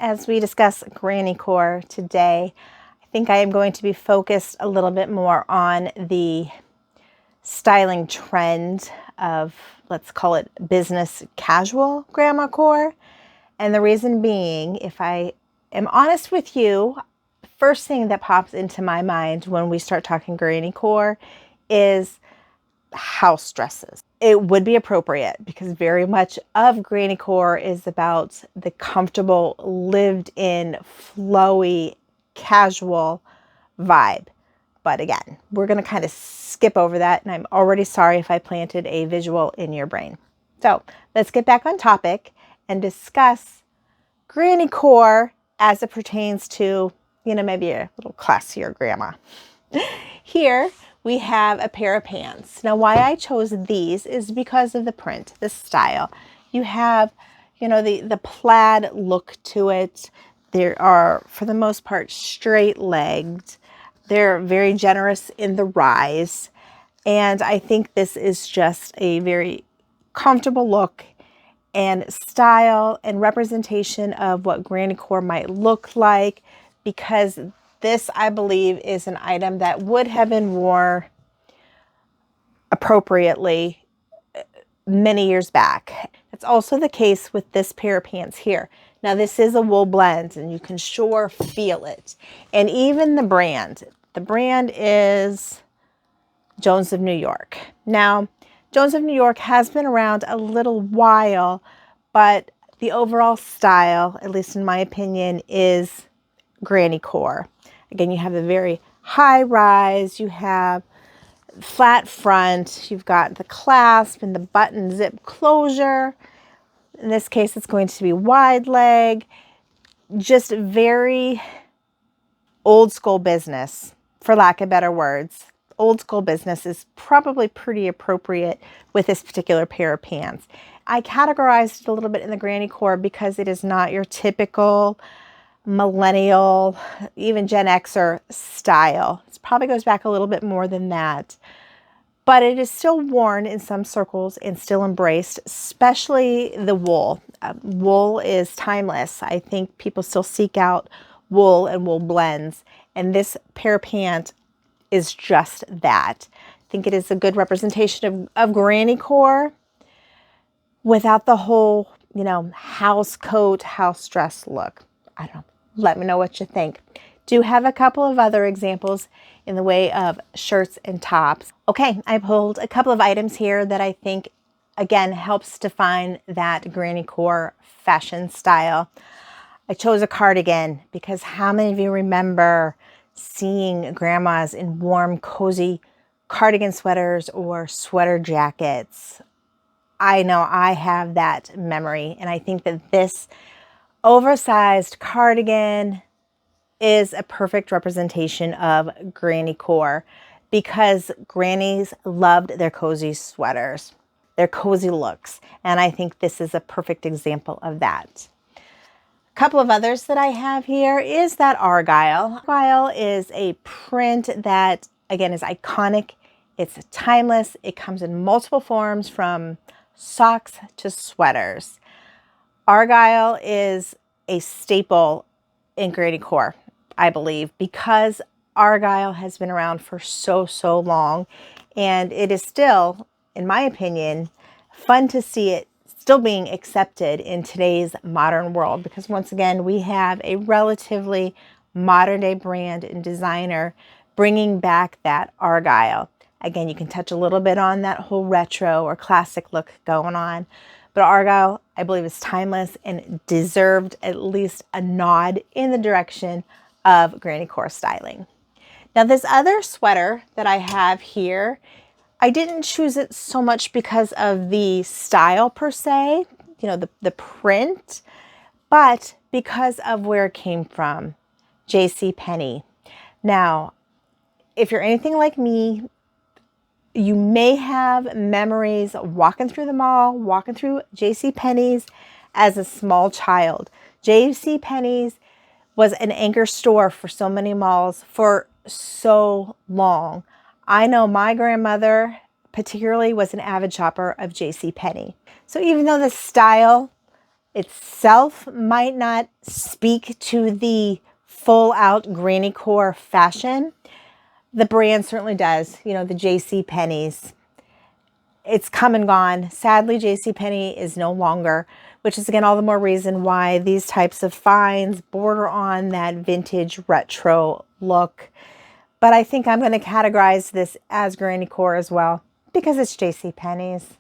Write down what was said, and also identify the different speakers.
Speaker 1: As we discuss granny core today, I think I am going to be focused a little bit more on the styling trend of, let's call it business casual grandma core. And the reason being, if I am honest with you, first thing that pops into my mind when we start talking granny core is house dresses. It would be appropriate because very much of granny core is about the comfortable, lived in, flowy, casual vibe. But again, we're going to kind of skip over that, and I'm already sorry if I planted a visual in your brain. So let's get back on topic and discuss granny core as it pertains to, maybe a little classier grandma. Here we have a pair of pants. Now, why I chose these is because of the print, the style. You have, the plaid look to it. They are, for the most part, straight-legged. They're very generous in the rise. And I think this is just a very comfortable look and style and representation of what granny core might look like, because this, I believe, is an item that would have been worn appropriately many years back. It's also the case with this pair of pants here. Now, this is a wool blend, and you can sure feel it. And even the brand is Jones of New York. Now, Jones of New York has been around a little while, but the overall style, at least in my opinion, is granny core. Again, you have a very high rise, you have flat front, you've got the clasp and the button zip closure. In this case, it's going to be wide leg, just very old school business, for lack of better words. Old school business is probably pretty appropriate with this particular pair of pants. I categorized it a little bit in the granny core because it is not your typical millennial, even Gen Xer style. It probably goes back a little bit more than that, but it is still worn in some circles and still embraced, especially the wool. Wool is timeless. I think people still seek out wool and wool blends, and this pair of pants is just that. I think it is a good representation of granny core without the whole, house coat, house dress look. I don't know. Let me know what you think. Do have a couple of other examples in the way of shirts and tops. Okay, I pulled a couple of items here that I think, again, helps define that granny core fashion style. I chose a cardigan because how many of you remember seeing grandmas in warm, cozy cardigan sweaters or sweater jackets? I know I have that memory, and I think that this oversized cardigan is a perfect representation of granny core because grannies loved their cozy sweaters, their cozy looks, and I think this is a perfect example of that. A couple of others that I have here is that Argyle. Argyle is a print that, again, is iconic. It's timeless. It comes in multiple forms, from socks to sweaters. Argyle is a staple in granny core, I believe, because Argyle has been around for so long, and it is still, in my opinion, fun to see it still being accepted in today's modern world, because once again, we have a relatively modern day brand and designer bringing back that Argyle. Again, you can touch a little bit on that whole retro or classic look going on, but Argyle, I believe, is timeless and deserved at least a nod in the direction of granny core styling. Now, this other sweater that I have here, I didn't choose it so much because of the style per se, the print, but because of where it came from, JCPenney. Now, if you're anything like me, you may have memories walking through the mall, walking through JCPenney's as a small child. JCPenney's was an anchor store for so many malls for so long. I know my grandmother particularly was an avid shopper of JCPenney. So even though the style itself might not speak to the full out granny core fashion. The brand certainly does, you know, the J.C. Penney's. It's come and gone. Sadly, J.C. Penney is no longer, which is again all the more reason why these types of finds border on that vintage retro look. But I think I'm going to categorize this as granny core as well because it's J.C. Penney's.